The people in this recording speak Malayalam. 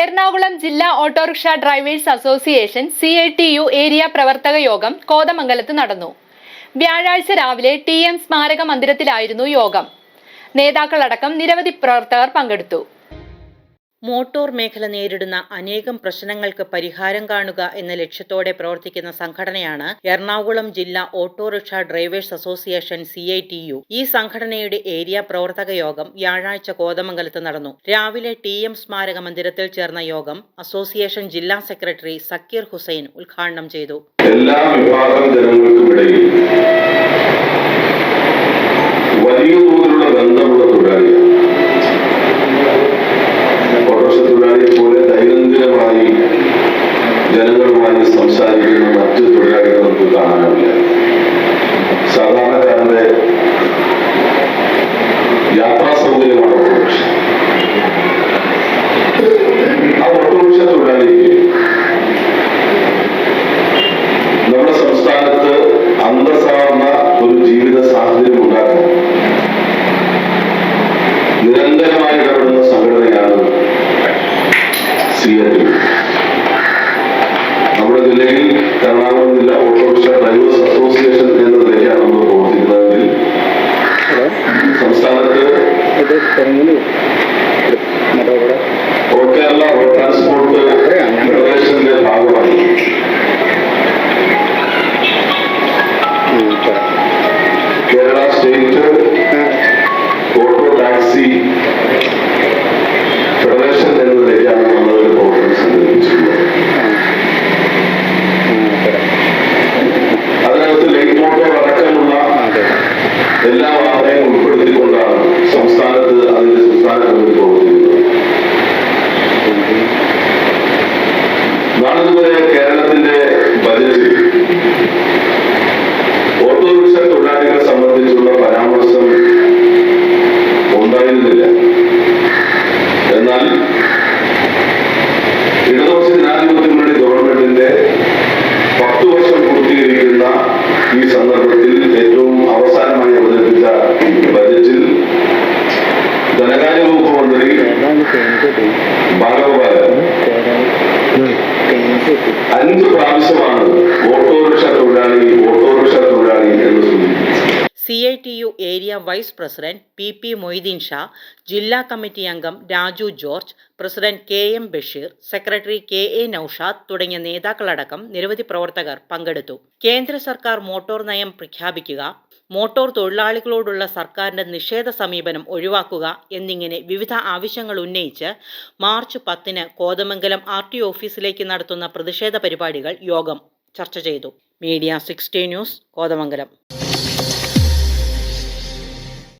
എറണാകുളം ജില്ലാ auto rickshaw drivers association CITU area പ്രവർത്തക യോഗം കോതമംഗലത്ത് നടന്നു. വ്യാഴാഴ്ച രാവിലെ TM സ്മാരക മന്ദിരത്തിലായിരുന്നു യോഗം. നേതാക്കളടക്കം നിരവധി പ്രവർത്തകർ പങ്കെടുത്തു. മോട്ടോർ മേഖല നേരിടുന്ന അനേകം പ്രശ്നങ്ങൾക്ക് പരിഹാരം കാണുക എന്ന ലക്ഷ്യത്തോടെ പ്രവർത്തിക്കുന്ന സംഘടനയാണ് എറണാകുളം ജില്ലാ ഓട്ടോറിക്ഷ ഡ്രൈവേഴ്സ് അസോസിയേഷൻ CITU. ഈ സംഘടനയുടെ ഏരിയ പ്രവർത്തക യോഗം വ്യാഴാഴ്ച കോതമംഗലത്ത് നടന്നു. രാവിലെ TM സ്മാരക മന്ദിരത്തിൽ ചേർന്ന യോഗം അസോസിയേഷൻ ജില്ലാ സെക്രട്ടറി സക്കീർ ഹുസൈൻ ഉദ്ഘാടനം ചെയ്തു. എല്ലാ വിഭാഗം ജനങ്ങൾക്കുമിടയിൽ വലിയ തോതിലുള്ള ബന്ധമുള്ള തൊഴിലാളികൾ പോലെ ദൈനംദിനമായി ജനങ്ങളുമായി സംസാരിക്കുന്ന മറ്റ് തൊഴിലാളികൾ നമുക്ക് കാണാനാവില്ല. സാധാരണക്കാരന്റെ യാത്രാ സൗകര്യമാണ് ഓട്ടോറിക്ഷ. ആ ഓട്ടോറിക്ഷ തൊഴിലാളിക്ക് നമ്മുടെ സംസ്ഥാനത്ത് അന്തസ്സാർന്ന ഒരു ജീവിത സാഹചര്യം ഉണ്ടാക്കാൻ നിരന്തരമായി ഇടപെടുന്ന സംഘടനയാണ് CITU. നമ്മുടെ ജില്ലയിൽ എറണാകുളം ജില്ലാ ഓട്ടോറിക്ഷ ഡ്രൈവേഴ്സ് അസോസിയേഷൻ എന്ന നിലയ്ക്കാണ് നമ്മൾ പ്രവർത്തിക്കുന്നതെങ്കിൽ സംസ്ഥാനത്ത് ഓൾ കേരള റോഡ് ട്രാൻസ്പോർട്ട് ഫെഡറേഷന്റെ ഭാഗമായി Kerala state auto taxi federation എന്ന നിലയ്ക്കാണ് നമ്മളൊരു പ്രവർത്തനം സംഘടിപ്പിച്ചിട്ടുള്ളത്. അതിനകത്ത് ലൈറ്റ് മോട്ടോർ അടക്കമുള്ള എല്ലാ വാഹനങ്ങളും ഉൾപ്പെടുത്തിക്കൊണ്ടാണ് സംസ്ഥാനത്ത് അതിന്റെ സംസ്ഥാന കമ്മിറ്റി പ്രവർത്തിക്കുന്നത്. നാളിതുവരെ കേരളത്തിന്റെ ബജറ്റിൽ ഓട്ടോറിക്ഷ തൊഴിലാളികളെ സംബന്ധിച്ചുള്ള പരാമർശം ഉണ്ടായിരുന്നില്ല. എന്നാൽ ഇടതുപക്ഷ ജനാധിപത്യ മുന്നണി ഗവൺമെന്റിന്റെ 10 വർഷം പൂർത്തീകരിക്കുന്ന ഈ സന്ദർഭത്തിൽ ഏറ്റവും അവസാനമായി അവതരിപ്പിച്ച ബജറ്റിൽ ധനകാര്യ വകുപ്പ് മന്ത്രി ബാലഗോപാലൻ 5 പ്രാവശ്യമാണ് ഓട്ടോറിക്ഷ തൊഴിലാളി എന്ന് സൂചിപ്പിച്ചത്. CITU area vice president PP Moideen Shah, ജില്ലാ കമ്മിറ്റി അംഗം Raju George, president KM Basheer, secretary KA Noushad തുടങ്ങിയ നേതാക്കളടക്കം നിരവധി പ്രവർത്തകർ പങ്കെടുത്തു. കേന്ദ്ര സർക്കാർ മോട്ടോർ നയം പ്രഖ്യാപിക്കുക, മോട്ടോർ തൊഴിലാളികളോടുള്ള സർക്കാരിന്റെ നിഷേധ സമീപനം ഒഴിവാക്കുക എന്നിങ്ങനെ വിവിധ ആവശ്യങ്ങൾ ഉന്നയിച്ച് മാർച്ച് 10-ന് കോതമംഗലം RTO ഓഫീസിലേക്ക് നടത്തുന്ന പ്രതിഷേധ പരിപാടികൾ യോഗം ചർച്ച ചെയ്തു. Media 60 news, Kothamangalam.